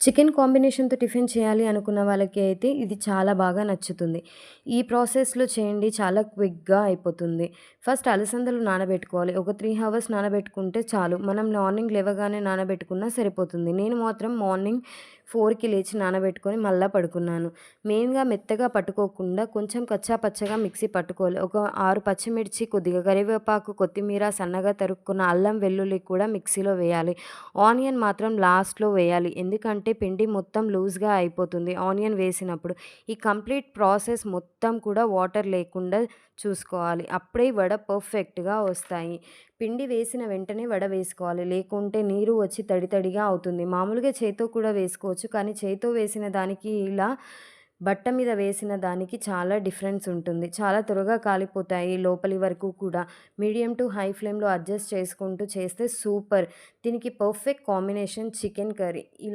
Chicken కాంబినేషన్‌తో tiffin చేయాలి అనుకున్న వాళ్ళకి అయితే ఇది చాలా బాగా నచ్చుతుంది. ఈ ప్రాసెస్‌లో చేయండి చాలా క్విక్‌గా అయిపోతుంది. ఫస్ట్ అలసందలు నానబెట్టుకోవాలి. ఒక 3 హవర్స్ నానబెట్టుకుంటే చాలు. మనం మార్నింగ్ లేవగానే నానబెట్టుకున్నా సరిపోతుంది. నేను మాత్రం మార్నింగ్ 4కి లేచి నానబెట్టుకొని మళ్ళా పడుకున్నాను. మెయిన్‌గా మెత్తగా పట్టుకోకుండా కొంచెం కచ్చా పచ్చగా మిక్సీ పట్టుకోవాలి. ఒక 6 పచ్చిమిర్చి, కొద్దిగా కరివేపాకు, కొత్తిమీర, సన్నగా తరుక్కున్న అల్లం, వెల్లుల్లి కూడా మిక్సీలో వేయాలి. ఆనియన్ మాత్రం లాస్ట్‌లో వేయాలి. ఎందుకంటే పిండి మొత్తం లూజ్‌గా అయిపోతుంది ఆనియన్ వేసినప్పుడు. ఈ కంప్లీట్ ప్రాసెస్ మొత్తం కూడా వాటర్ లేకుండా చూసుకోవాలి. అప్పుడే వడ పర్ఫెక్ట్‌గా వస్తాయి. పిండి వేసిన వెంటనే వడ వేసుకోవాలి. లేకుంటే నీరు వచ్చి తడి తడిగా అవుతుంది. మామూలుగా చేత్తో కూడా వేసుకోవచ్చు. కానీ చేత్తో వేసిన దానికి ఇలా బట్ట మీద వేసిన దానికి చాలా డిఫరెన్స్ ఉంటుంది. చాలా త్వరగా కాలిపోతాయి లోపలి వరకు కూడా. మీడియం టు హై ఫ్లేమ్‌లో అడ్జస్ట్ చేసుకుంటూ చేస్తే సూపర్. దీనికి పర్ఫెక్ట్ కాంబినేషన్ చికెన్ కర్రీ. ఇలా